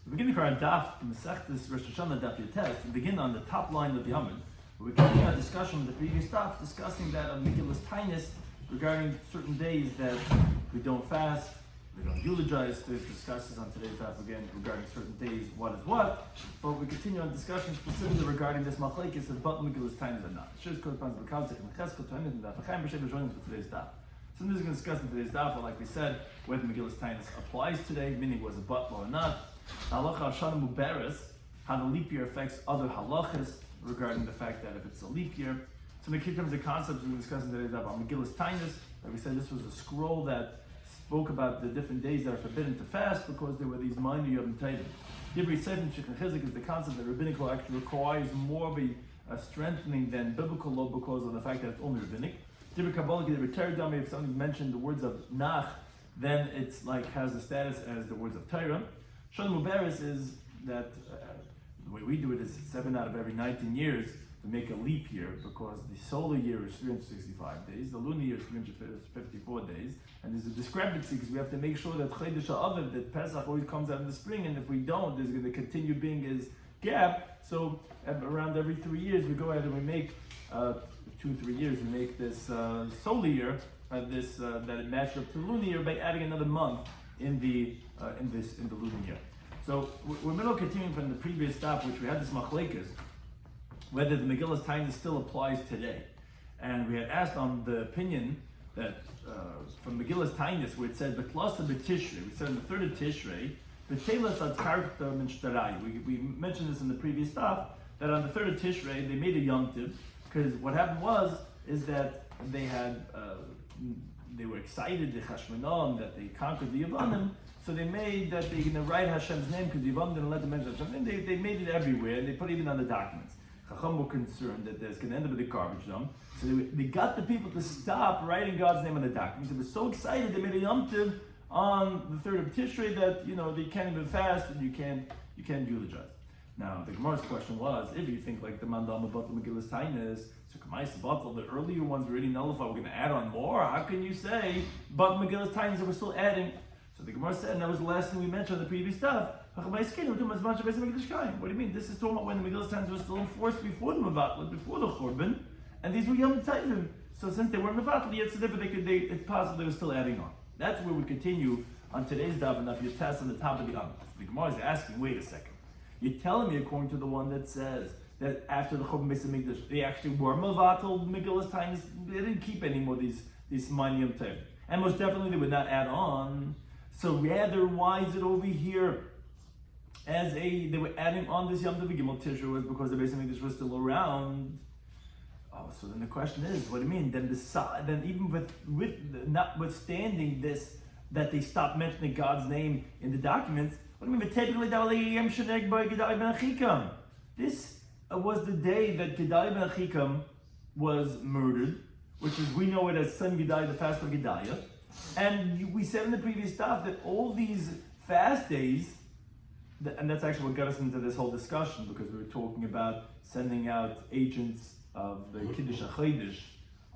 We begin the current Daf, Mesech, Rosh Hashanah Daf. We begin on the top line of the Yomim. We continue our discussion with the previous Daf, discussing that of Megillah's Tainus regarding certain days that we don't fast, we don't eulogize. To discuss this on today's Daf again regarding certain days, what is what. But we continue on discussion specifically regarding this machlekes of but Megillah's Tainus or not. Today's Daf. Something is going to discuss in today's Daf, like we said, whether Megillah's Tainus applies today, meaning was a butler or not. Halacha Hashanah Muberes, how the leap year affects other halachas regarding the fact that if it's a leap year. So in the key terms of concepts we're discussing today about Megillah's Tainus, like we said, this was a scroll that spoke about the different days that are forbidden to fast because there were these minor Yom Tovim. Divrei Sefer Shikha Chizik is the concept that rabbinic law actually requires more of a strengthening than biblical law because of the fact that it's only rabbinic. Divrei Kabbalah, Divrei Torah, if somebody mentioned the words of Nach, then it's like has the status as the words of Torah. Shon Muberes is that the way we do it is 7 out of every 19 years to make a leap year because the solar year is 365 days, the lunar year is 354 days, and there's a discrepancy because we have to make sure that Chodesh HaAviv, that Pesach always comes out in the spring, and if we don't, there's going to continue being his gap. So around every 3 years we go ahead and we make 2-3 years we make this solar year that it matches up to the lunar year by adding another month in the lunar year. So we're middle continuing from the previous stop, which we had this machlekes, whether the Megillah's Tainus still applies today. And we had asked on the opinion that from Megillah's Tainus, where it said B'klasa b'Tishrei, we said in the third of Tishrei, B'telas ad karta min shtarai. We mentioned this in the previous stop, that on the third of Tishrei, they made a Yom Tov, because what happened is that they had they were excited, the Chashmonon, that they conquered the Yavanim, so they made that they're going to write Hashem's name because the Yavanim didn't let them mention Hashem's name. They made it everywhere, and they put it even on the documents. Chacham were concerned that there's going to end up with a garbage dump, so they got the people to stop writing God's name on the documents. They were so excited they made a Yom Tov on the third of Tishrei that they can't even fast and you can't eulogize. Now the Gemara's question was, if you think like the Mandam about the Megillah's Tainus, so Kamais Batal, the earlier ones were already nullified, we're going to add on more. How can you say but Megillah's Tainus that we're still adding? So the Gemara said, and that was the last thing we mentioned in the previous stuff. What do you mean? This is talking about when the Megillah's Tainus were still enforced before the Mevatel, before the Churban, and these were Yom Tovim. So since they weren't Mevatel yet, so therefore it's possible they were still adding on. That's where we continue on today's Daf and Daf Yotes on the top of the Am. The Gemara is asking, wait a second. You're telling me according to the one that says that after the Churban Beis Hamikdash, they actually were Mevatel Megillah's Tainus, they didn't keep any more these minor Yom Tovim. And most definitely they would not add on. So rather, why is it over here as they were adding on this Yom Tov Gimel Tishrei was because the Beis Hamikdash was still around? Oh, so then the question is, what do you mean? Then even with notwithstanding this, that they stopped mentioning God's name in the documents, what do you mean? This was the day that Gedaliah ben Achikam was murdered, which is, we know it as Son Gedaliah, the fast of Gedaliah. And we said in the previous stuff that all these fast days, and that's actually what got us into this whole discussion, because we were talking about sending out agents of the Kiddush HaChodesh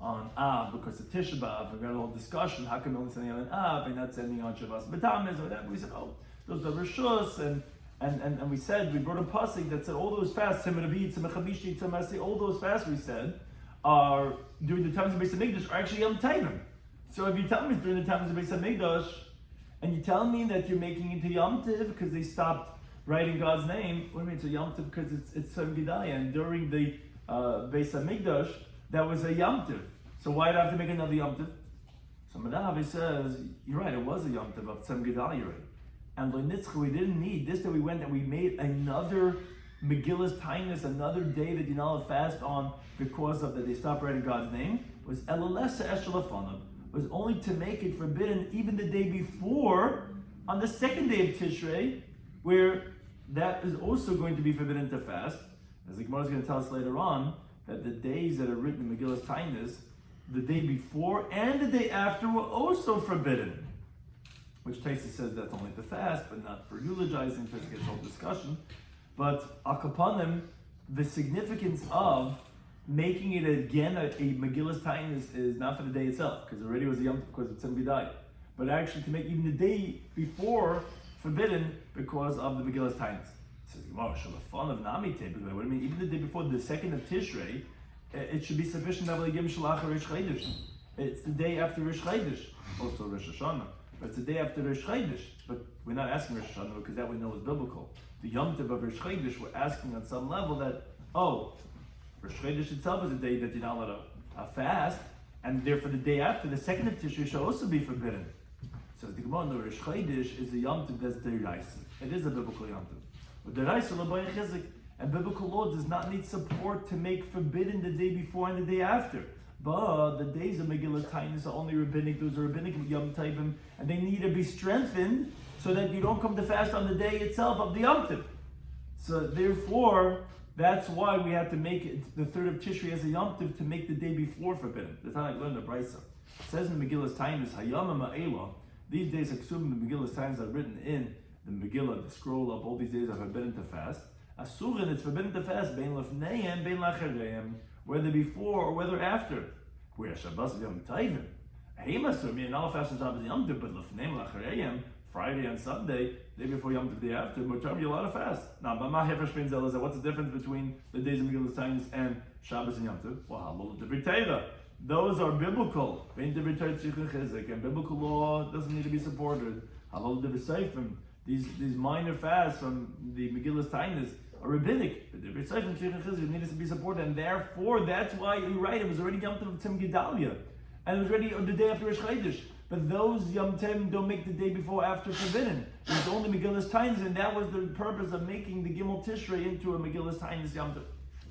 on Av, because of Tisha B'Av. We got a whole discussion, how come we're only sending out on Av and not sending on Shabbos B'Tamez or whatever? We said, those are Rishus, and we said, we brought a pasuk that said all those fasts, all those fasts we said, are during the times of Beis Hamikdash are actually Yom Tovim. So if you tell me it's during the times of Beis Hamikdash, and you tell me that you're making it to Yom Tov because they stopped writing God's name, what do you mean it's a Yom Tov because it's Son Gedaliah, and during the Beis Hamikdash, that was a Yom Tov. So why do I have to make another Yom Tov? So Madavi says, you're right, it was a Yom Tov of Son Gedaliah. And Loinitzcha, we didn't need this, that we went and we made another Megillah's Tainus, another day that you're not allowed to fast on because of that they stopped writing God's name, was Elalesa Eshalafonov, was only to make it forbidden even the day before, on the second day of Tishrei, where that is also going to be forbidden to fast. As the Gemara is going to tell us later on, that the days that are written in Megillah's Tainus, the day before and the day after were also forbidden. Which Taisa says that's only to fast, but not for eulogizing, because it gets whole discussion. But Akapanim, the significance of making it again a Megillah's Tainus is not for the day itself, because already was a Yom Tov because it's Son Gedaliah, but actually to make even the day before forbidden because of the Megillas Tainis. Says Gemara, Shalafon of Nami Te. What do you mean? Even the day before the 2nd of Tishrei, it should be sufficient to have Shalach Rosh Chodesh. It's the day after Rosh Chodesh, also Rosh Hashanah, but it's the day after Rosh Chodesh. But we're not asking Rosh Hashanah because that we know is biblical. The Yom Tov of Rosh Chodesh, we're asking on some level that, Rosh Chodesh itself is a day that you're not allowed to fast, and therefore the day after, the 2nd of Tishrei, should also be forbidden. So the Gemara, no, Rosh Chodesh is a Yom Tov that's deraisa. It is a biblical Yom Tov. But deraisa l'boy chizik, and biblical law does not need support to make forbidden the day before and the day after. But the days of Megillas Tainis are only rabbinic, those are rabbinic Yom Tovim, and they need to be strengthened so that you don't come to fast on the day itself of the Yom Tov. So therefore, that's why we have to make it the 3rd of Tishrei as a Yom Tov to make the day before forbidden. That's how I learned the Brisa. It says in Megillas Tainis, Hayama Ma'ela, these days, assuming the Megillas Tainis are written in the Megillah, the scroll of all these days are forbidden to fast. Asurin, it's forbidden to fast, bein lefneihem, bein lachareim, whether before or whether after. Where Shabbos Yom Tovim. Heim asur, meaning not fast on Shabbos Yom Tov, but lefneim lachareim, Friday and Sunday, day before Yom Tov, day after, mutar you're allowed to fast. Now, but my hefer shpein zel is that what's the difference between the days of Megillas Tainis and Shabbos and Yom Tov? Well, halol de'b'teira. Those are biblical. Vein de'b'teira tzricha chizik, and biblical law doesn't need to be supported. Halol de'b'seifim. These minor fasts from the Megillas Tainis are rabbinic, but the B'Seifim Tzricha Chizik needs to be supported, and therefore that's why you're right. It was already Yom Tov Tzim Gedalia, and it was already the day after Rosh Chodesh. But those Yom Tov don't make the day before after forbidden. It was only Megillas Tainis, and that was the purpose of making the Gimel Tishrei into a Megillas Tainis Yom Tov.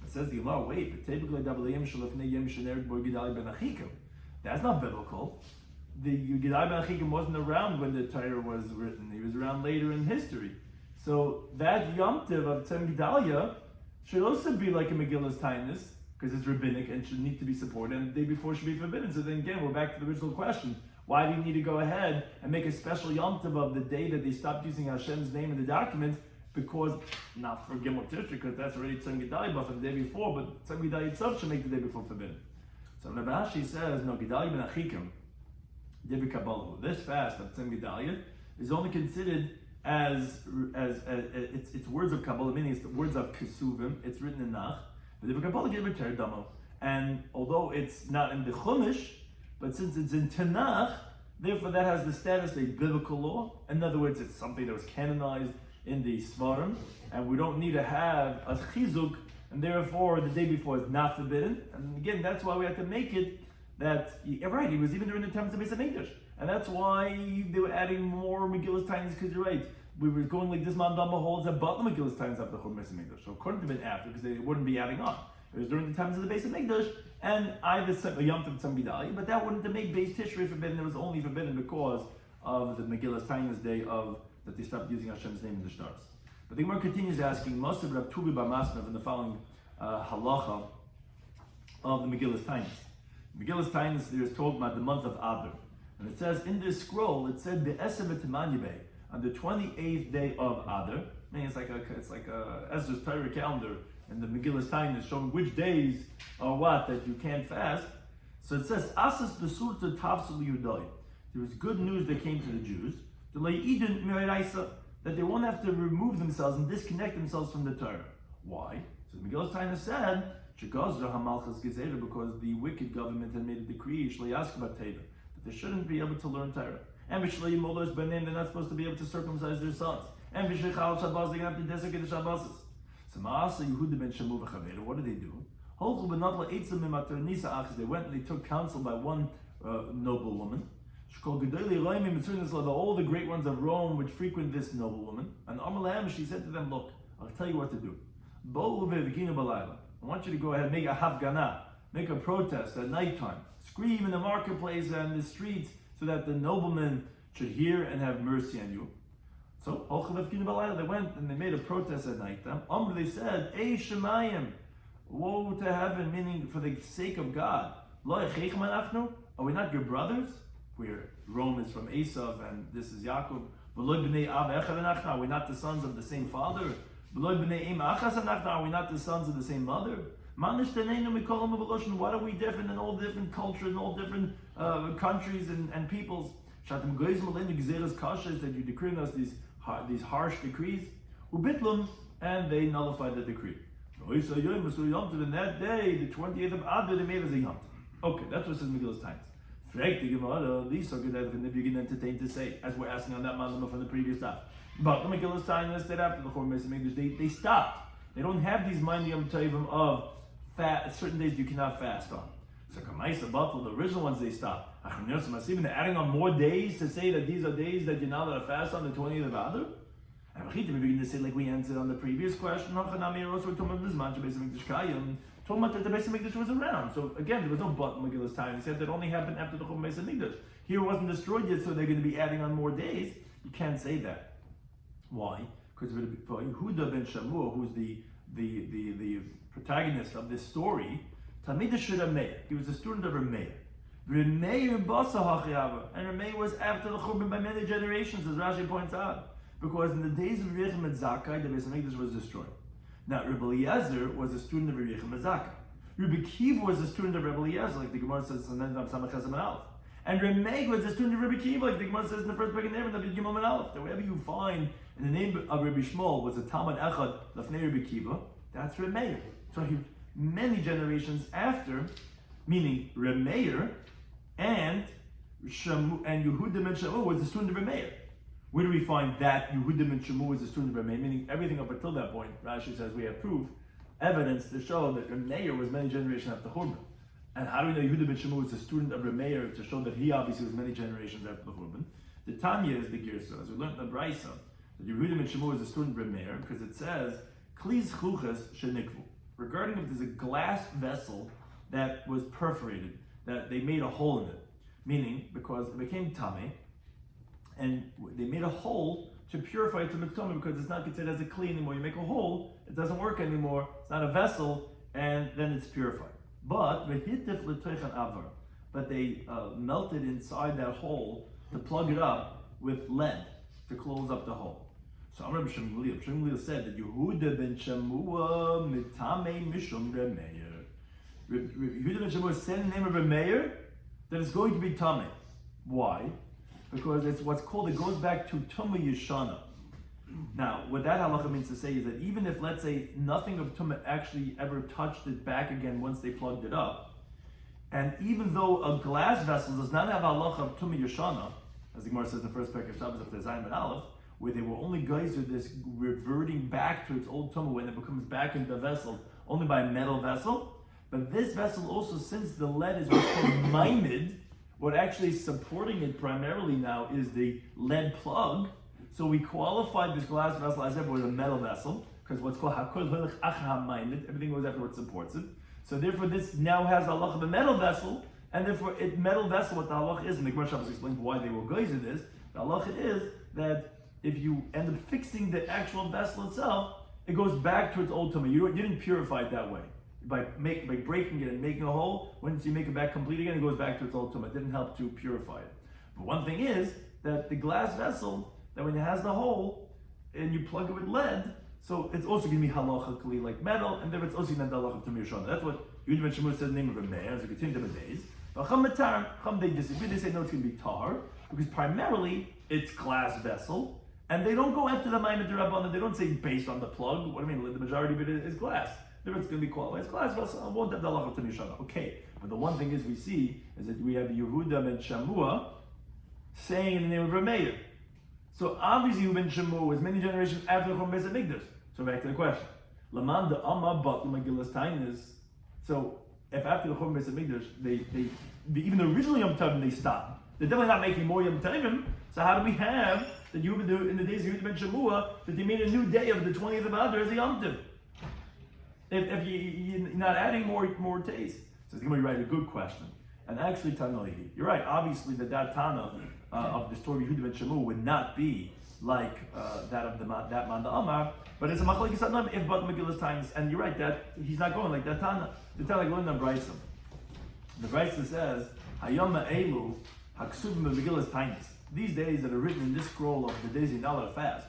It says the Gemara, wait, but typically that's not biblical. The Gedai Ben Achikim wasn't around when the Torah was written. He was around later in history. So that Yom Tov of Tzem Gedalia should also be like a Megillas Tainis, because it's rabbinic and should need to be supported, and the day before should be forbidden. So then again, we're back to the original question. Why do you need to go ahead and make a special Yom Tov of the day that they stopped using Hashem's name in the document? Because, not for Gimel Tishrei, because that's already Tzem Gedalia, but for the day before, but Tzem Gedalia itself should make the day before forbidden. So Rabbi Ashi says, no, Gedalia Ben Achikim, this fast of Tzem Gedalia is only considered as it's words of Kabbalah, meaning it's the words of Kesuvim. It's written in Nach. And although it's not in the Chumash, but since it's in Tanakh, therefore that has the status of a biblical law. In other words, it's something that was canonized in the Svarim, and we don't need to have a chizuk, and therefore the day before is not forbidden. And again, that's why we have to make it that, right, he was even during the times of Beis Hamikdash. And that's why they were adding more Megillas Tainis, because you're right. We were going like this man Dama holds that but the Megillas Tainis after the Beis Hamikdash. So it couldn't have been after, because they wouldn't be adding on. It was during the times of the Beis Hamikdash, and either Yom Tov Tzem Gedalia, but that wouldn't have made Beis Tishrei forbidden. It was only forbidden because of the Megillas Tainis day that they stopped using Hashem's name in the stars. But the Gemara continues asking, most of Rav Tuvi Bar Masnav in the following halacha of the Megillas Tainis. Megillas Tainis, there is told about the month of Adar. And it says, in this scroll, it said, Be'esev Etimanyebe, on the 28th day of Adar, meaning it's like a Ezra's Torah calendar, and the Megillas Tainis showing which days are what, that you can't fast. So it says, Asas Besurta Tafsul Yudai. There was good news that came to the Jews, that they won't have to remove themselves and disconnect themselves from the Torah. Why? So the Megillas Tainis said, because the wicked government had made a decree that they shouldn't be able to learn Torah. And they're not supposed to be able to circumcise their sons. And they're going to have to desecrate the Shabbos. So what did they do? They went and they took counsel by one noble woman. All the great ones of Rome would frequent this noble woman. And she said to them, look, I'll tell you what to do. I want you to go ahead and make a hafgana, make a protest at nighttime, scream in the marketplace and the streets so that the noblemen should hear and have mercy on you. So they went and they made a protest at nighttime. They said, Ey Shemayim, woe to heaven, meaning for the sake of God. Are we not your brothers? Where Rome is from Esav and this is Yaakov. Are we not the sons of the same father? Are we not the sons of the same mother? What are we different in all different cultures and all different countries and peoples? That you decree on us these these harsh decrees, ubitlum, and they nullified the decree. So in that day, the 20th of Adar, they made as a yom. Okay, that's what says Megillus Tainis. Frag the Gemara, these are good if you can entertain to say, as we're asking on that Mazama from the previous Daf. But the Megillus Tainis said after the Chor Mesa Mikdash, they stopped. They don't have these mind yom tovim of certain days you cannot fast on. So Kamaisa Batal, the original ones they stopped. Even they're adding on more days to say that these are days that you're not allowed to fast on the 20th of Adar. And we're going to say, like we answered on the previous question, we're talking about that the Beis Hamikdash was around. So again, there was no but in Megillus time. He said that only happened after the Beis Hamikdash. Here it wasn't destroyed yet, so they're going to be adding on more days. You can't say that. Why? Because for Yehuda ben Shamua, who's the protagonist of this story, Talmid Shirameir. He was a student of Rameir. Rameir Basa Hachiava, and Rameir was after the Churban by many generations, as Rashi points out. Because in the days of Yerichem and Zakkai, the Beis Hamikdash was destroyed. Now, Rabbi Eliezer was a student of Yerichem and Zakkai. Rabbi Kiva was a student of Rabbi Eliezer, like the Gemara says in the end of Samach Chesed and Aleph. And Rameir was a student of Rabbi Kiva, like the Gemara says in the first paragraph of Rabbi Gimel and Aleph. That wherever you find in the name of Rabbi Shmuel was a Talmud Echad Lafnei Rabbi Kiva, that's Rameir. So he many generations after, meaning Rameir and Yehuda ben Shamu was a student of Rameir. Where do we find that Yehuda ben Shamu was a student of Rameir? Meaning everything up until that point, Rashi says we have proof, evidence to show that Rameir was many generations after Churban. And how do we know Yehuda ben Shamu was a student of Rameir to show that he obviously was many generations after the Churban? The Tanya is the Girsa, as we learned in the Braisa, that Yehuda ben Shamu was a student of Rameir because it says, Klis chuches shenikvu. Regarding if there's a glass vessel that was perforated, that they made a hole in it, meaning because it became tameh, and they made a hole to purify it to mitzvah because it's not considered as a kli anymore. You make a hole, it doesn't work anymore. It's not a vessel, and then it's purified. But they melted inside that hole to plug it up with lead to close up the hole. So Rabbi Shloimy said that Yehuda ben Shamua mitame mishum Rameir. Yehuda ben Shamua said in the name of Rameir that it's going to be tameh. Why? Because it's what's called, it goes back to Tumah Yeshana. Now, what that halacha means to say is that even if, let's say, nothing of Tumah actually ever touched it back again once they plugged it up, and even though a glass vessel does not have halacha of Tumah Yeshana, as the Gemara says in the first parak of Shabbos of the Zayin ben Aleph, where they were only geyser this reverting back to its old Tumah when it becomes back into the vessel, only by a metal vessel, but this vessel also, since the lead is what's called maimed, what actually is supporting it primarily now is the lead plug. So we qualified this glass vessel as if it was a metal vessel, because what's called everything goes after what supports it. So therefore this now has a halach of a metal vessel, and therefore it metal vessel, what the halach is, and the Gemara Shabbos explains why they will geyser this. The halach is that if you end up fixing the actual vessel itself, it goes back to its old tumah. You didn't purify it that way. By breaking it and making a hole, once you make it back complete again, it goes back to its old tumah. It didn't help to purify it. But one thing is that the glass vessel, that when it has the hole and you plug it with lead, so it's also going to be halachically like metal, and then it's also going to be halachically to Mirshana. That's what Yehuda ben Shammua said in the name of Rameir, as we continue the days. But Chum they disagree. They say no, it's going to be tar, because primarily it's glass vessel, and they don't go after the Ma'amad Rabbanan. They don't say based on the plug. What do I mean? The majority of it is glass. If it's going to be qualified as glass vessel, I won't have the halacha to Mishana. Okay, but the one thing is we see is that we have Yehuda ben Shammua saying in the name of Rameir. So obviously Yehuda ben Shammua was many generations after the Churban Beis Hamikdash. So back to the question. Laman de Amma but Megillas Tainis. So if after the Churban Beis Hamikdash they even the original Yom Tovim they stopped. They're definitely not making more Yom Tovim. So how do we have that Yehuda in the days of Yehuda ben Shammua that they made a new day of the 20th of Adar as a Yom Tov? If you're not adding more taste. So it's going to be right, a good question. And actually, Tanoi, you're right. Obviously, that Tana of the story of Yehuda ben Shammua would not be like that of that man the Amar, but it's a machlokes Tanaim if but Megillas Tainis. And you're right that he's not going like that Tana. The Tana going on Braisa. The Braisa says Hayom Elu Haksubim Megillas Tainis. These days that are written in this scroll of the days you're not allowed to fast.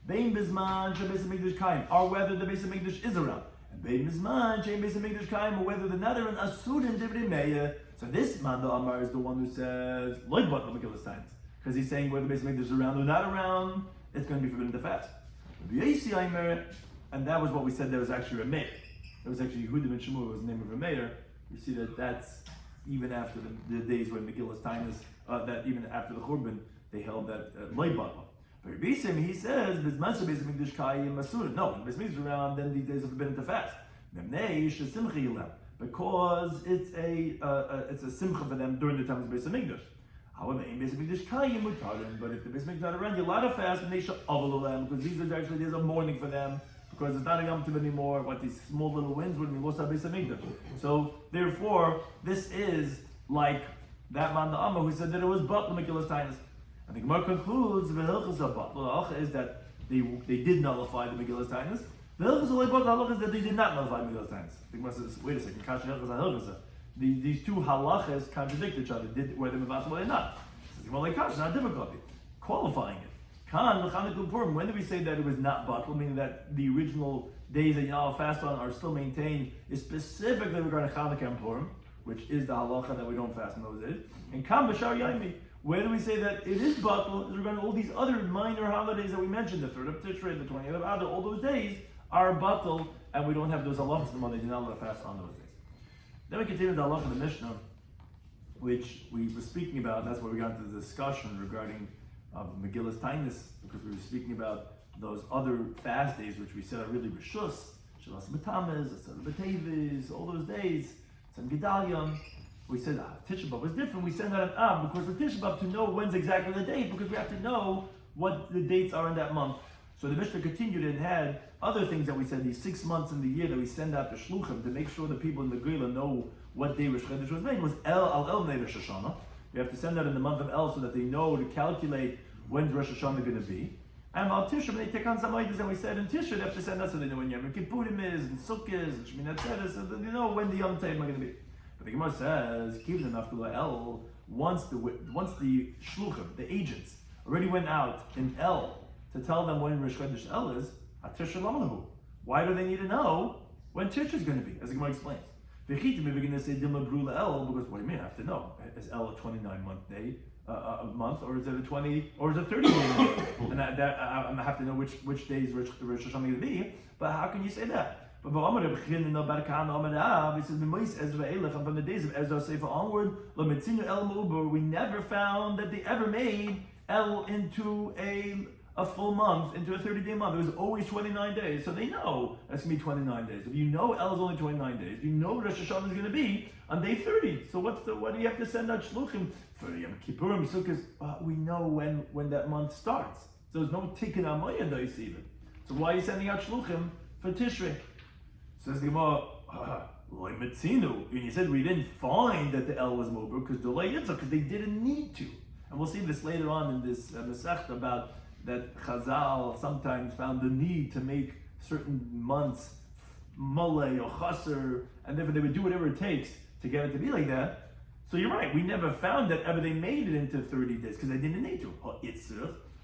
Bein Bisman Beis Hamikdash Kaim, or whether the Beis Hamikdash is around. Bein Bisman Beis Hamikdash Kaim, or whether the Nether and Asud and Divrei Meir. So this man the Amar is the one who says Loy but Megillas Tainis, because he's saying whether the Beis Hamikdash is around or not around, it's going to be forbidden to fast. And that was what we said. There was actually a Meir. There was actually Yehuda ben Shmuel was the name of a Meir. You see that's even after the days when Megillus Tainus, that even after the Churban, they held that Loi Batla. But Rabbi Shloimy, he says, Bizman Beis Hamikdash Kayim Masura. No, when Beis Hamikdash is around, then these days are forbidden to fast. Because it's a simcha for them during the time of Beis Hamikdash. However, in Beis Hamikdash Kayim Mutarim, but if the Beis Hamikdash not around, you're allowed to fast, and they shall avalu because these are actually days of mourning for them. Because it's not a Yom Tov anymore. What these small little winds would be lost on Beis Hamikdash. So therefore, this is like that man the Amma who said that it was Batla Megillus Tainus. And the Gemara concludes the Hilchos of Batla is that they did nullify the Megillus Tainus. The Hilchos of Batla is that they did not nullify Megillus Tainus. The Gemara says, wait a second, Kasha Hilchos and Hilchos. These two halachas contradict each other. Did whether they were or not? Says Gemara like Kasha, not difficulty. Qualifying it. When do we say that it was not battle, meaning that the original days that Yahweh fast on are still maintained, is specifically regarding Chanukah and Purim, which is the halacha that we don't fast in those days. And Kam B'Shar Yomi, where do we say that it is battle, is regarding all these other minor holidays that we mentioned, the 3rd of Tishrei, the 20th of Adar, all those days are battle, and we don't have those halachas anymore, they do not let fast on those days. Then we continue the halacha of the Mishnah, which we were speaking about, and that's where we got into the discussion regarding Megillus Tainus, because we were speaking about those other fast days, which we said are really Rishus, Shalas B'Tamez, Asar B'Teves, all those days, San Gedalim. We said Tisha B'Av was different. We said that an Av, because for Tisha B'Av to know when's exactly the date, because we have to know what the dates are in that month. So the Mishnah continued and had other things that we said, these 6 months in the year that we send out the Shluchim to make sure the people in the Geula know what day Rosh Chodesh was made, was El Rosh Hashanah. We have to send that in the month of El so that they know to calculate when Rosh Hashanah going to be. And Al Tisha, they take on some ideas, and we said in Tisha they have to send us so they know when Yom Kippurim is, and Sukkot and Shmini Atzeres, so they know when the Yom Tov are going to be. But the Gemara says, keep enough to El. Once the Shluchim, the agents, already went out in El to tell them when Rosh Chodesh El is, Tisha Lamalahu. Why do they need to know when Tisha is going to be? As the Gemara explains. We're going to say Dima Brula El, because what do you mean? I have to know. Is El a 29-month day, a month, or is it a 20, or is it 30 day? And I have to know which days Rosh Hashanah going to be. But how can you say that? But from the days of Ezra Sefer onward, we never found that they ever made El into a full month, into a 30-day month. It was always 29 days. So they know that's going to be 29 days. If you know El is only 29 days, you know Rosh Hashanah is going to be on day 30. So what do you have to send out Shluchim for Yom Kippurim, Sukkot? We know when that month starts. So there's no Tikkun Amayah days even. So why are you sending out Shluchim for Tishrei? Says the Gemara, and you said we didn't find that the El was Mober because they didn't need to. And we'll see this later on in this Masechta about that Chazal sometimes found the need to make certain months Malay or Chaser, and therefore they would do whatever it takes to get it to be like that. So you're right, we never found that ever they made it into 30 days because they didn't need to.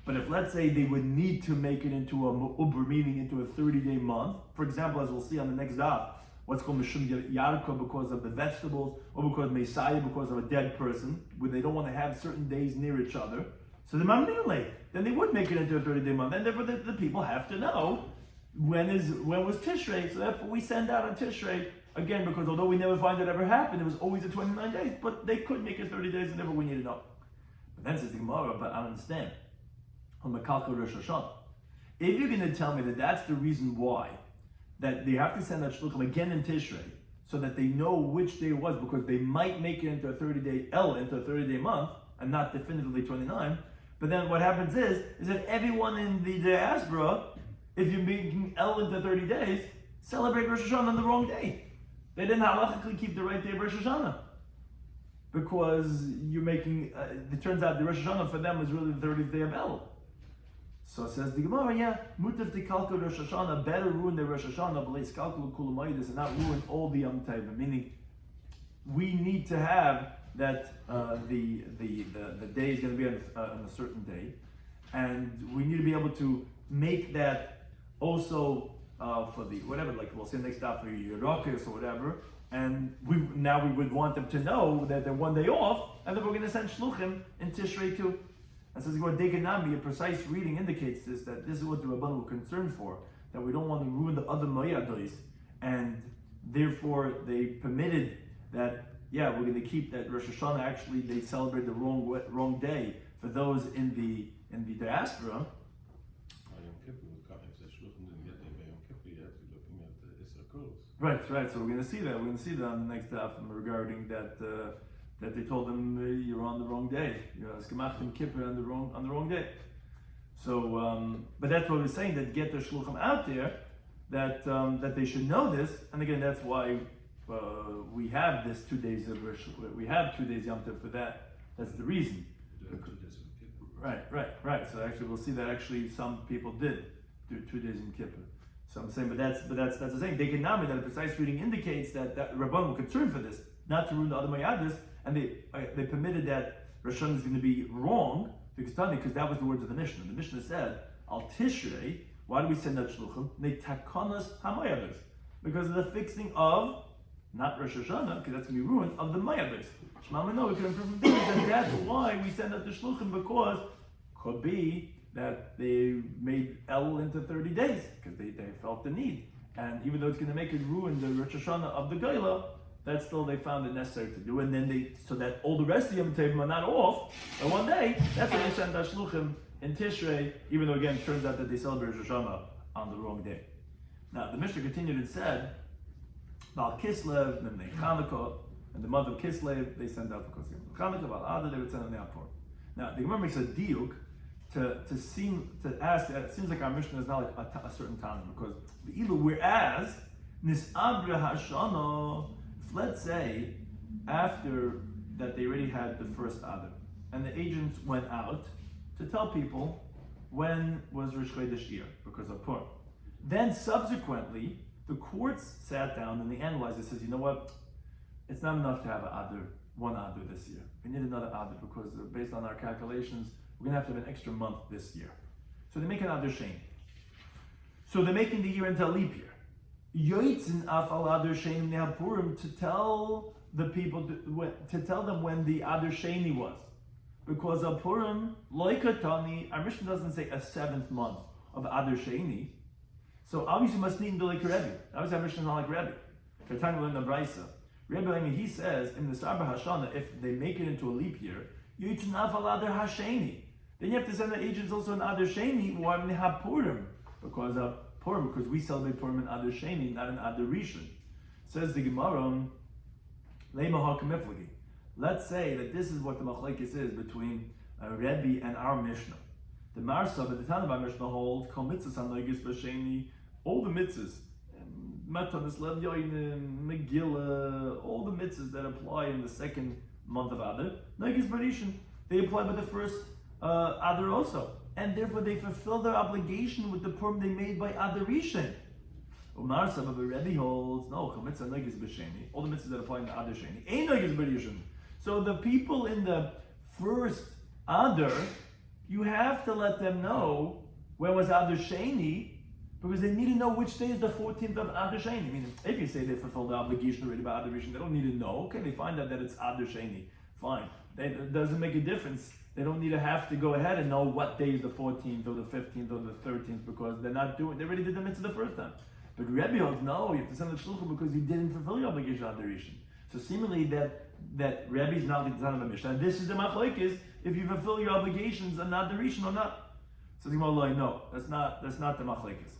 But if let's say they would need to make it into a Uber, meaning into a 30-day month, for example, as we'll see on the next daf, what's called Mishum Yarko because of the vegetables, or because Messiah because of a dead person, where they don't want to have certain days near each other. So the Mamnile, then they would make it into a 30-day month, and therefore the people have to know when was Tishrei. So therefore we send out on Tishrei again, because although we never find it ever happened, it was always a 29 days, but they could make it 30 days, and therefore we need to know. But then says the Gemara, but I don't understand. On Mekalka Rosh Hashanah, if you're going to tell me that that's the reason why that they have to send out Shluchim again in Tishrei, so that they know which day it was, because they might make it into a 30-day El, into a 30-day month, and not definitively 29. But then what happens is that everyone in the diaspora, if you're making El into 30 days, celebrate Rosh Hashanah on the wrong day. They didn't halachically keep the right day of Rosh Hashanah. Because you're making, it turns out the Rosh Hashanah for them is really the 30th day of El. So it says the Gemara, Mutav Tikalka Rosh Hashanah, better ruin the Rosh Hashanah, but let's calculate Kulamaydas and not ruin all the Yom Tov. Meaning, we need to have that the day is going to be on a certain day, and we need to be able to make that also for the whatever, like we'll say next daf for Yerokis or whatever, and we would want them to know that they're one day off, and then we're going to send Shluchim in Tishrei too. And says, a precise reading indicates this, that this is what the Rabbanan were concerned for, that we don't want to ruin the other Moyados, and therefore they permitted that, we're going to keep that Rosh Hashanah, actually they celebrate the wrong day for those in the diaspora. Right. So we're going to see that. We're going to see that on the next daf regarding that that they told them you're on the wrong day. You're Skemachtim Kippur on the wrong day. So, but that's what we're saying, that get the shluchim out there, that they should know this. And again, that's why we have this 2 days of we have 2 days Yom Tov for that. That's the reason. Right. So actually, we'll see that actually some people did do 2 days in Kippur. So I'm saying, but that's the same. They can now that a precise reading indicates that Rabbanan were concerned for this, not to ruin the other Mayadis, and they permitted that Rosh Hashanah is going to be wrong because that was the words of the Mishnah. The Mishnah said, Al Tishrei. Why do we send out shluchim? They takonas hamayadis, because of the fixing of not Rosh Hashanah, because that's going to be ruined, of the mayadis. Shema Mino, we can improve from this, and that's why we send out the shluchim, because could be that they made El into 30 days because they felt the need, and even though it's going to make it ruin the Rosh Hashanah of the Geila, that still they found it necessary to do, and then so that all the rest of the Yom Tovim are not off on one day. That's why they sent out shluchim in Tishrei, even though again it turns out that they celebrate Rosh Hashanah on the wrong day. Now the Mishnah continued and said, Val Kislev, then they Chanukah, and the month of Kislev they send out for Chanukah. Val Adar they would send out the Apor. Now the Gemara makes a diuk to ask. It seems like our Mishnah is not like a certain time, because the ilu, whereas Nisabra Hashana, let's say after that they already had the first Adar, and the agents went out to tell people when was Rosh Chodesh Iyar because of Purim. Then subsequently, the courts sat down and they analyzed it. Says, you know what? It's not enough to have one Adar this year. We need another Adar because based on our calculations, we're going to have to have an extra month this year. So they make an Adar Sheni. So they're making the year into a leap year. Yoitzin afal Adar Sheni ne'apurim, to tell the people to tell them when the Adar Sheni was. Because of Purim, loikatani, our Mishnah doesn't say a 7th month of Adar Sheni. So obviously must need to like Rebbe. Obviously our Mishnah is not like Rebbe. Katani learned the Brisa. Rebbe, he says in the Sarba Hashana, if they make it into a leap year, Yoitzin afal Adar Hasheni. Then you have to send the agents also an Adar Sheni, why we have Purim? Because of Purim, because we celebrate Purim in Adar Sheni, not in Adar Rishon. Says the Gemara, Lema HaKamiflagi. Let's say that this is what the machlekes is between Rebbe and our Mishnah. The Marsa, but the Tanabah Mishnah holds, Kol mitzvahs hanoigis b'sheni, all the mitzvahs, Matanis Lev Yoinim, Megillah, all the mitzvahs that apply in the 2nd month of Adar, noigis b'rishon, they apply by the first Adar also. And therefore they fulfill their obligation with the Purim they made by Adar Rishon. Umar Sabba, but Rebbe holds, no, Kol mitzvah noigis b'sheni, all the mitzvahs that apply in the Adar Sheni, ain't noigis b'rishon. So the people in the first Adar, you have to let them know when was Adar Sheni, because they need to know which day is the 14th of Adar Sheni. I mean, if you say they fulfilled the obligation already by Adar Rishon, they don't need to know. Okay, they find out that it's Adar Sheni. Fine. It doesn't make a difference. They don't need to have to go ahead and know what day is the 14th or the 15th or the 13th, because they already did the mitzvah the first time. But Rebbe holds, no, you have to send the shluchim because you didn't fulfill your obligation Adar Rishon. So seemingly that Rebbe is not the son of a Mishnah. And this is the machlokes, if you fulfill your obligations and not the Rishon or not. So the Gemara, no, that's not the machlokes.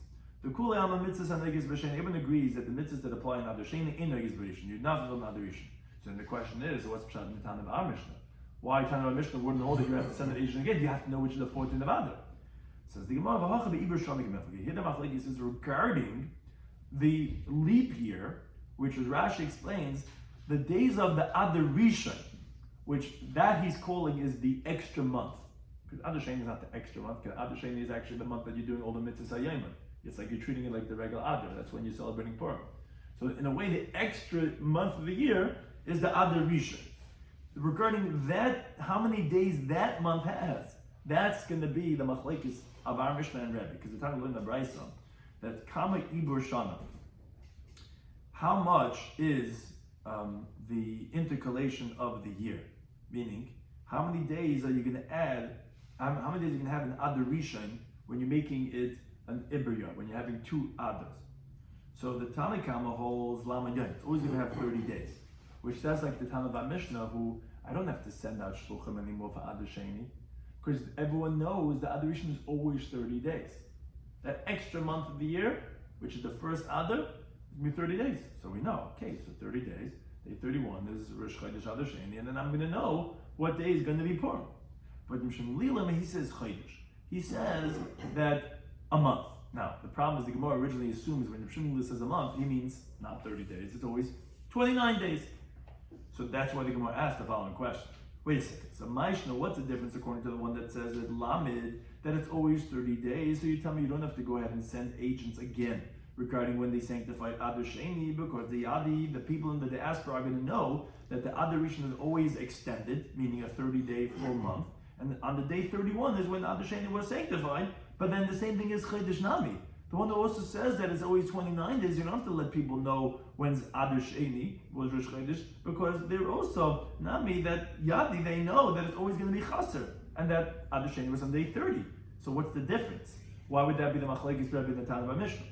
The Kulei Alma mitzvahs and Negis B'Shen, everyone agrees that the mitzvahs that apply in Adar Sheni in Negis B'Rishon, you're not fulfilling Adar Rishon. So then the question is, what's Pshat in the Tanah of our Mishnah? Why Tanah of our Mishnah wouldn't hold that you have to send the agent again? You have to know which is the 14th of Adar. Says the Gemara, V'hacha B'Ibur Shomik Meflagi. Here the machlokes is regarding the leap year, which as Rashi explains, the days of the Adar Rishon, which that he's calling is the extra month. Because Adar Sheni is not the extra month, because Adar Sheni is actually the month that you're doing all the mitzvahs hayomim. It's like you're treating it like the regular Adar. That's when you're celebrating Purim. So in a way, the extra month of the year is the Adar Rishon. Regarding that, how many days that month has, that's going to be the machlekes of our Mishnah and Rebbe. Because the Tanakh learned the Brisa that Kama Ibur Shana, how much is the intercalation of the year? Meaning, how many days are you going to add how many days you can have an Adar Rishon when you're making it an Ibriyah, when you're having two Adars. So the Tanna Kama holds Lama Yom. It's always going to have 30 days, which says like the Tanna Mishnah, who I don't have to send out Shluchim anymore for Adar Sheni, because everyone knows the Adar Rishon is always 30 days. That extra month of the year, which is the first Adar, is going to be 30 days. So we know, okay, so 30 days, day 31 is Rosh Chodesh Adar Sheni, and then I'm going to know what day is going to be Purim. But in Shem Lilam, he says Chodesh. He says that a month. Now, the problem is the Gemara originally assumes when Shem Lilam says a month, he means not 30 days, it's always 29 days. So that's why the Gemara asked the following question. Wait a second. So Maishna, what's the difference according to the one that says that Lamed, that it's always 30 days? So you tell me you don't have to go ahead and send agents again regarding when they sanctified Adar Sheni, because the Adi, the people in the diaspora are going to know that the Adar Rishon is always extended, meaning a 30-day full month. And on the day 31 is when Adar Sheni was sanctified, but then the same thing is Chodesh Nami. The one that also says that it's always 29 days, you don't have to let people know when's Adar Sheni, was Rosh Chodesh, because they're also Nami, that Yadi, they know that it's always going to be Chaser, and that Adar Sheni was on day 30. So what's the difference? Why would that be the Machlekes Rebbe in the Tanna Mishnah?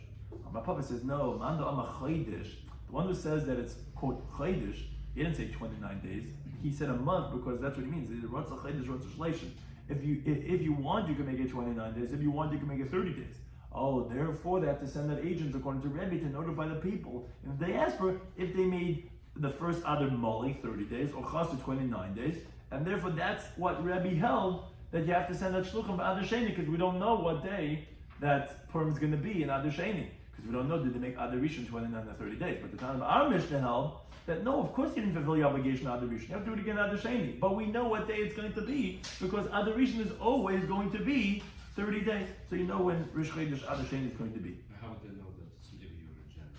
My Papa says, no, Mando Ama Chodesh, the one who says that it's, quote, Chodesh, he didn't say 29 days, he said a month, because that's what he means. What's a Chodesh, what's a Shleishim? If you want, you can make it 29 days. If you want, you can make it 30 days. Oh, therefore they have to send out agents according to Rebbe to notify the people in the diaspora if they made the first Adar Moli 30 days or Chasu 29 days, and therefore that's what Rebbe held, that you have to send out Shluchim for Adar Sheni, because we don't know what day that Purim is going to be in Adar Sheni, because we don't know did they make Adar Rishon 29 or 30 days. But the time of our Mishnah held that no, of course you didn't fulfill your obligation on Adar Rishon. You have to do it again Adar Sheni, but we know what day it's going to be, because Adar Rishon is always going to be 30 days, so you know when Rosh Chodesh Adar Sheni is going to be. How would they know that it's shiur in general?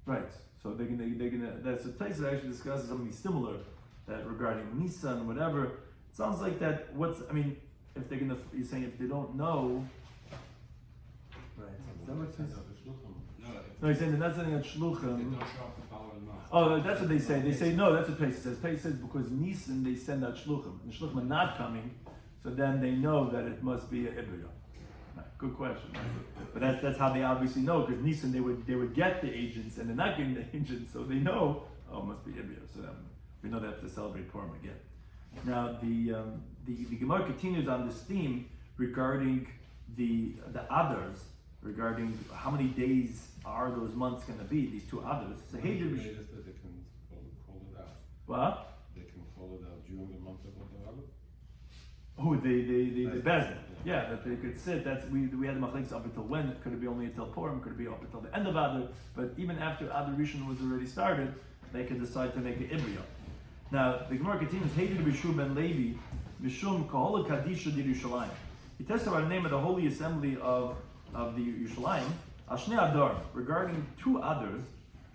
Right. So they're gonna. That's a place that actually discusses something similar, that regarding Nisan, whatever. It sounds like that. If they're gonna, you're saying if they don't know. Right. Is that what it says? No, he's saying they're not sending out shluchim. Oh, that's what they say. They say no. That's what Tais says. Tais says because Nisan they send out shluchim, and the shluchim are not coming. So then they know that it must be a Ibriyah. Right, good question. Right? But that's how they obviously know, because Nisan they would get the agents, and they're not getting the agents, so they know, it must be Ibriyah. So we know they have to celebrate Purim again. Now the Gemara continues on this theme regarding the Adars, regarding how many days are those months going to be, these two Adars. So hey, that they can call it out. What? They can call it out during the month of Adar. Oh, the Bezin. Yeah, that they could sit. We had the machlekes up until when? Could it be only until Purim? Could it be up until the end of Adar? But even after Adar Rishon was already started, they could decide to make an Ibriyah. Now the Gemara continues. Hey, Bishur ben Levi, Mishum Kahol Kadisha di Yerushalayim. He testified in the name of the Holy Assembly of the Yerushalayim, Ashnei Adar, regarding two Adars,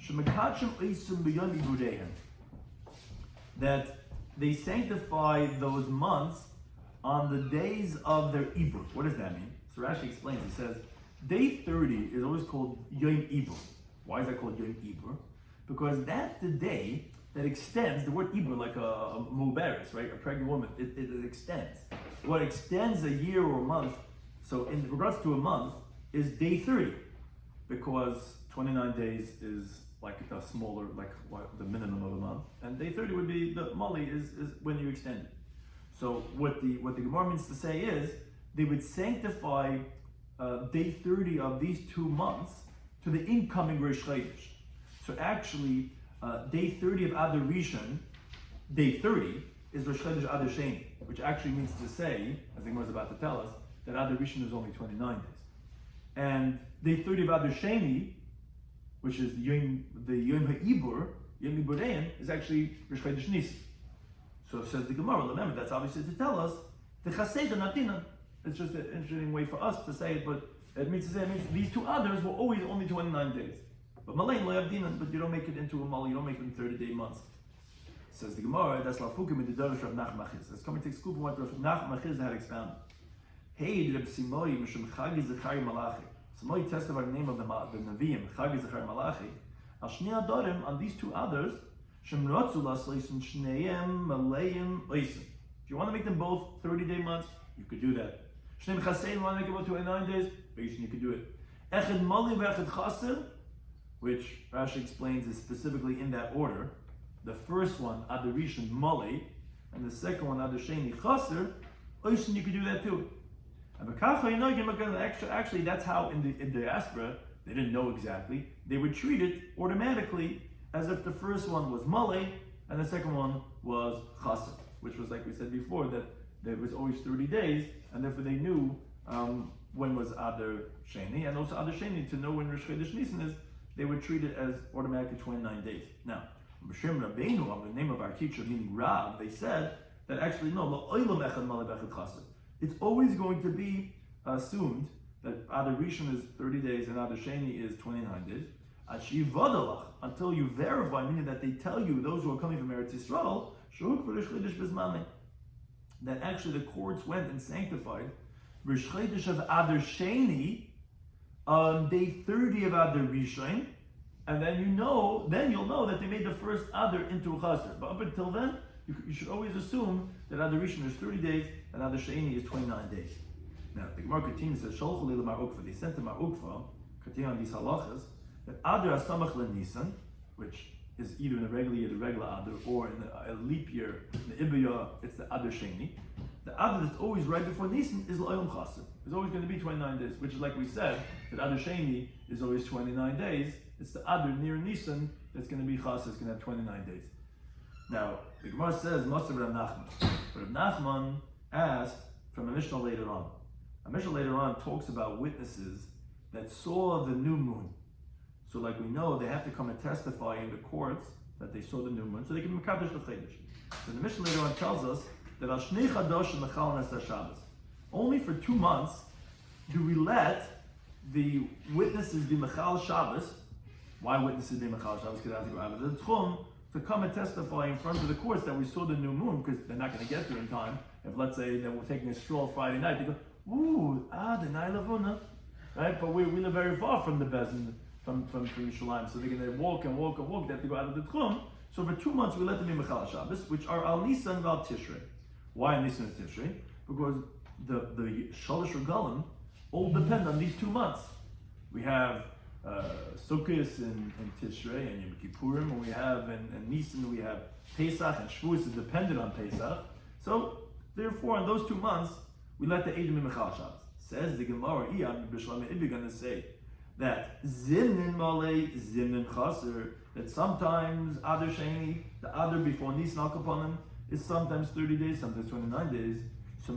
Shemekachim Eisim B'Yom Ibudehem, that they sanctify those months on the days of their Ibur. What does that mean? So Rashi explains, he says, day 30 is always called Yom Ibur. Why is that called Yom Ibur? Because that's the day that extends, the word Ibur, like a muberis, right? A pregnant woman, it extends. What extends a year or a month, so in regards to a month, is day 30. Because 29 days is like the smaller, like the minimum of a month. And day 30 would be, the Mali is when you extend it. So what the Gemara means to say is they would sanctify day 30 of these 2 months to the incoming Rosh Chodesh. So actually, day 30 of Adar Rishon, day 30 is Rosh Chodesh Adar Sheni, which actually means to say, as the Gemara is about to tell us, that Adar Rishon is only 29 days, and day 30 of Adar Sheni, which is the Yom HaIbur, Yom Iburein, is actually Rosh Chodesh Nisan. So it says the Gemara, remember, that's obviously to tell us the chaseda natina. It's just an interesting way for us to say it, but it means these 2 others were always only 29 days. But malayin loyavdinan, but you don't make it into a mal, you don't make them 30-day months. Says the Gemara, that's lafukim in the Darash of Nachman Machiz. Let's come and take school from what Nachman Machiz had expounded. Hey, Reb Simoi mishum Chagi Zechari Malachi. Simoi testified the name of the Nevi'im, Chagi Zechari Malachi. Al Shnei Adorim, on these 2 others, if you want to make them both 30-day months, You could do that. Shneim chasein want to make about 29 days, you could do it. Echad mali v'echad chaser, which Rashi explains is specifically in that order. The first one, Adar Rishon mali, and the second one, Adar Sheni chaser, you could do that too. Actually, that's how in the diaspora, they didn't know exactly. They would treat it automatically as if the first one was male and the second one was chaser, which was, like we said before, that there was always 30 days, and therefore they knew when was Adar Sheni, and also Adar Sheni, to know when Rosh Chodesh Nisan is, they would treat it as automatically 29 days. Now, B'Shem Rabbeinu, on the name of our teacher, meaning Rav, they said that actually no, it's always going to be assumed that Adar Rishon is 30 days and Adar Sheni is 29 days. Until you verify, meaning that they tell you, those who are coming from Eretz Yisrael, that actually the courts went and sanctified Rosh Chodesh of Adar Sheni on day 30 of Adar Rishon, and then you'll know that they made the first Adar into a Chaser. But up until then, you should always assume that Adar Rishon is 30 days and Adar Sheni is 29 days. Now, the Gemara continues says, Sholchu li Mar Ukva, they sent to Mar Ukva, continuing on these halachas, that Adar Asamach LeNisan, which is either in the regular year, the regular Adar, or in a leap year, in the Ibaya, it's the Adar Sheni. The Adar that's always right before Nisan is L'Olam Chaser. It's always going to be 29 days, which is like we said, that Adar Sheni is always 29 days. It's the Adar near Nisan that's going to be Chaser, it's going to have 29 days. Now, the Gemara says, Masav Rav Nachman. But Rav Nachman asked from a Mishnah later on. A Mishnah later on talks about witnesses that saw the new moon. So like we know, they have to come and testify in the courts that they saw the new moon, so they can mekadosh the Chodesh. So the Mishnah later on tells us that al shnei chadosh mechal nesar Shabbos. Only for 2 months do we let the witnesses be mechal Shabbos. Why witnesses be mechal Shabbos? Because they have to go out of the tchum to come and testify in front of the courts that we saw the new moon, because they're not going to get there in time. If let's say that we're taking a stroll Friday night, they go, ooh, the Nai Lavuna, right? But we live very far from the Bezin, from Yerushalayim, so they're going to walk and walk and walk. They have to go out of the tchum. So for 2 months we let them be mechal Shabbos, which are al Nisan and al Tishrei. Why Nisan and Tishrei? Because the Shalosh Regalim all depend on these 2 months. We have Sukkot and Tishrei and Yom Kippurim, and we have in Nisan we have Pesach, and Shavuos is dependent on Pesach. So therefore, in those 2 months, we let the Eidim be mechal Shabbos. Says the Gemara, Rabbi Shloimy Schwartzberg going to say that Zimnin Malei, Zimnin Chaser, that sometimes Adar Sheni, the Adar before Nisan Al Kapanim, is sometimes 30 days, sometimes 29 days. So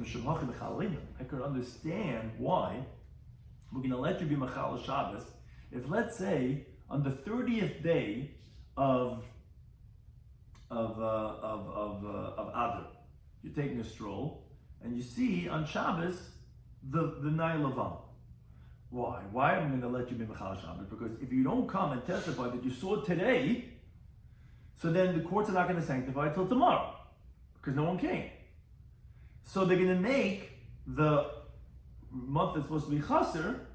I could understand why we're going to let you be mechal Shabbos if, let's say, on the 30th day of Adar, you're taking a stroll and you see on Shabbos the Nai Lavan. Why? Why am I going to let you be mechal Shabbos? Because if you don't come and testify that you saw it today, so then the courts are not going to sanctify till tomorrow, because no one came. So they're going to make the month that's supposed to be chaser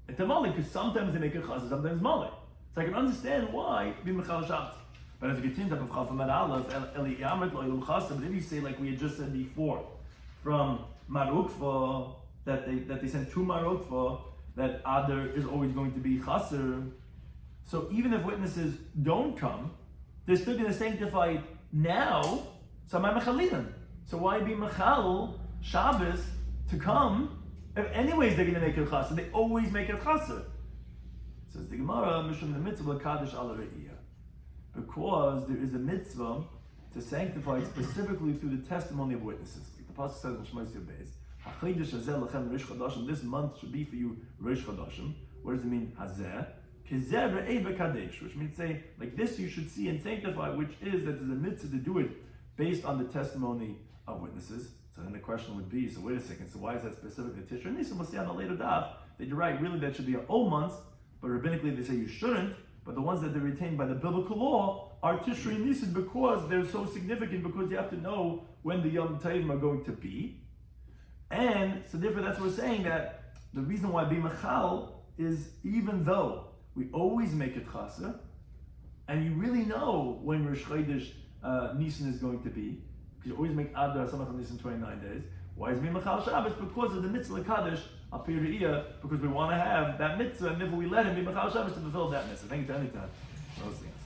a tamali, because sometimes they make it chaser, sometimes mali. So I can understand why be mechal Shabbos. But as we continue to have from Aleph, Eli Yamet Lo Ilum Chaser, but if you say like we had just said before, from Mar Ukva, that they sent to Mar Ukva, that Adar is always going to be chaser. So even if witnesses don't come, they're still going to sanctify it now. So am I mechalilim? So why be mechal Shabbos to come? If anyways they're going to make it chaser, they always make it chaser. Says the Gemara, Mishum the mitzvah kadosh ala re'iyah, because there is a mitzvah to sanctify it specifically through the testimony of witnesses. Like the pasuk says in Shmos Yobez, this month should be for you Rosh Chodashim. What does it mean? Hazeh. Which means say, like this you should see and sanctify, which is that there's a mitzvah to do it based on the testimony of witnesses. So then the question would be, so wait a second, so why is that specific to Tishrei Nisan? We'll see on the later daf that you're right, really that should be all months, but rabbinically they say you shouldn't, but the ones that they're retained by the biblical law are Tishrei Nisan because they're so significant, because you have to know when the Yom Tovim are going to be. And so therefore that's what we're saying, that the reason why Bimachal is, even though we always make it chaser, and you really know when Rosh Chodesh Nisan is going to be, because you always make Adar Samach Nisan 29 days, Why is being Mechal Shabbos? Because of the mitzvah Kaddish al pi re'iyah, because we want to have that mitzvah, and if we let him be Mechal Shabbos to fulfill that mitzvah. Thank you to anytime. Those things.